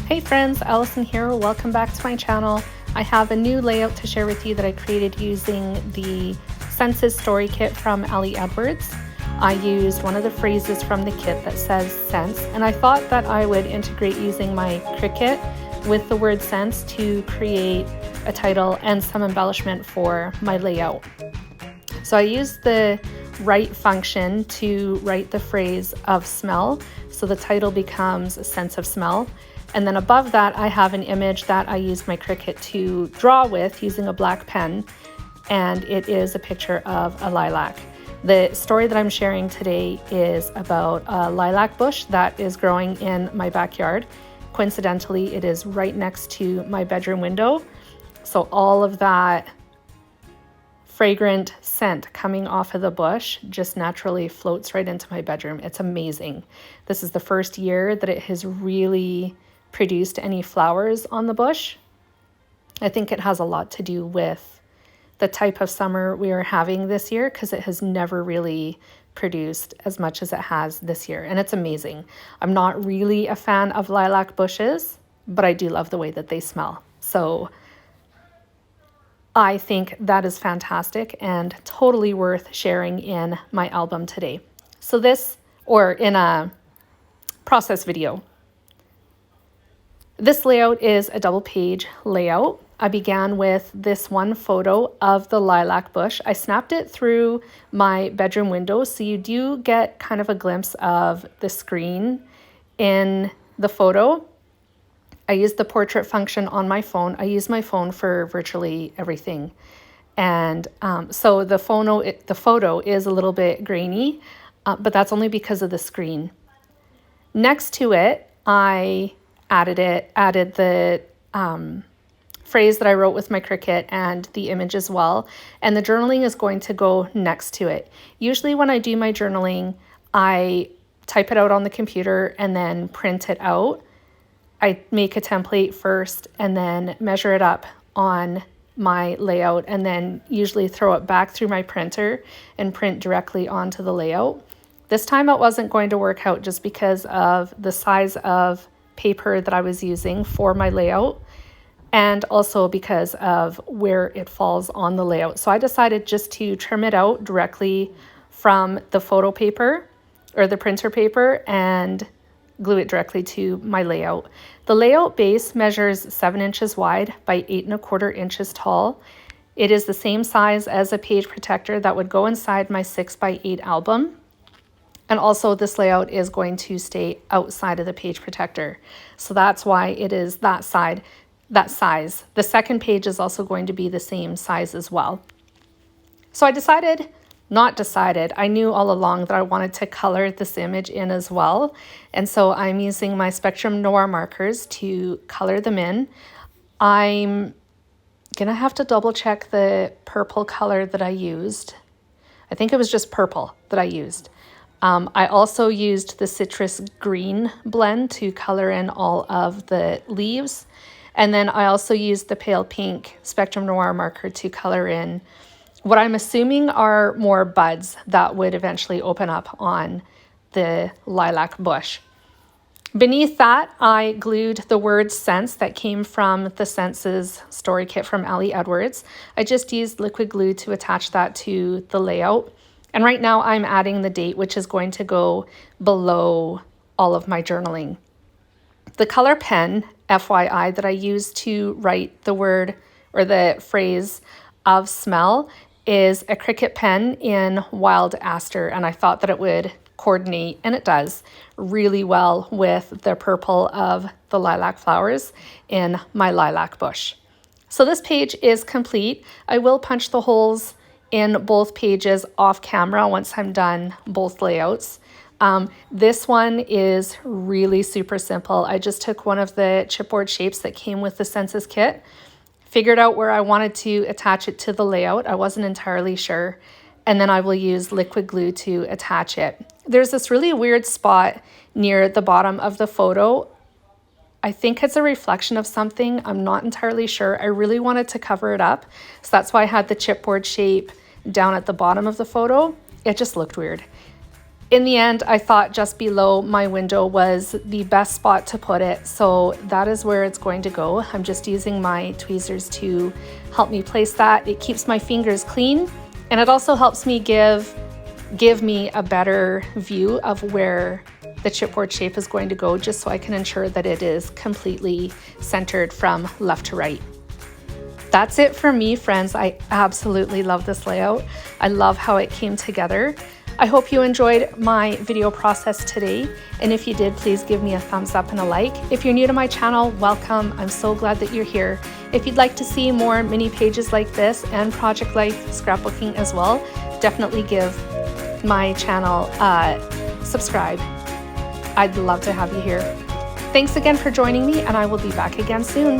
Hey friends, Allison here. Welcome back to my channel. I have a new layout to share with you that I created using the Senses story kit from Ali Edwards. I used one of the phrases from the kit that says sense, and I thought that I would integrate using my Cricut with the word sense to create a title and some embellishment for my layout. So I used the write function to write the phrase of smell, so the title becomes a sense of smell. And then above that, I have an image that I used my Cricut to draw with using a black pen, and it is a picture of a lilac. The story that I'm sharing today is about a lilac bush that is growing in my backyard. Coincidentally, it is right next to my bedroom window, so all of that fragrant scent coming off of the bush just naturally floats right into my bedroom. It's amazing. This is the first year that it has really produced any flowers on the bush. I think it has a lot to do with the type of summer we are having this year, because it has never really produced as much as it has this year, and it's amazing. I'm not really a fan of lilac bushes, but I do love the way that they smell. So I think that is fantastic and totally worth sharing in my album today. So this, or in a process video. This layout is a double page layout. I began with this one photo of the lilac bush. I snapped it through my bedroom window, so you do get kind of a glimpse of the screen in the photo. I used the portrait function on my phone. I use my phone for virtually everything. And so the photo is a little bit grainy, but that's only because of the screen. Next to it, I added the phrase that I wrote with my Cricut and the image as well. And the journaling is going to go next to it. Usually when I do my journaling, I type it out on the computer and then print it out. I make a template first and then measure it up on my layout, and then usually throw it back through my printer and print directly onto the layout. This time it wasn't going to work out just because of the size of paper that I was using for my layout, and also because of where it falls on the layout. So I decided just to trim it out directly from the photo paper or the printer paper and glue it directly to my layout. The layout base measures 7 inches wide by 8¼ inches tall. It is the same size as a page protector that would go inside my 6x8 album. And also this layout is going to stay outside of the page protector. So that's why it is that size. The second page is also going to be the same size as well. So I knew all along that I wanted to color this image in as well. And so I'm using my Spectrum Noir markers to color them in. I'm gonna have to double check the purple color that I used. I think it was just purple that I used. I also used the citrus green blend to color in all of the leaves. And then I also used the pale pink Spectrum Noir marker to color in what I'm assuming are more buds that would eventually open up on the lilac bush. Beneath that, I glued the word sense that came from the Senses story kit from Ali Edwards. I just used liquid glue to attach that to the layout. And right now I'm adding the date, which is going to go below all of my journaling. The color pen, FYI, that I used to write the word or the phrase of smell is a Cricut pen in Wild Aster, and I thought that it would coordinate, and it does, really well with the purple of the lilac flowers in my lilac bush. So this page is complete. I will punch the holes in both pages off camera once I'm done both layouts. This one is really super simple. I just took one of the chipboard shapes that came with the Senses kit, figured out where I wanted to attach it to the layout. I wasn't entirely sure. And then I will use liquid glue to attach it. There's this really weird spot near the bottom of the photo. I think it's a reflection of something. I'm not entirely sure. I really wanted to cover it up. So that's why I had the chipboard shape down at the bottom of the photo. It just looked weird. In the end, I thought just below my window was the best spot to put it, so that is where it's going to go. I'm just using my tweezers to help me place that. It keeps my fingers clean, and it also helps me give me a better view of where the chipboard shape is going to go, just so I can ensure that it is completely centered from left to right. That's it for me, friends. I absolutely love this layout. I love how it came together. I hope you enjoyed my video process today, and if you did, please give me a thumbs up and a like. If you're new to my channel, welcome. I'm so glad that you're here. If you'd like to see more mini pages like this and Project Life scrapbooking as well, definitely give my channel a subscribe. I'd love to have you here. Thanks again for joining me, and I will be back again soon.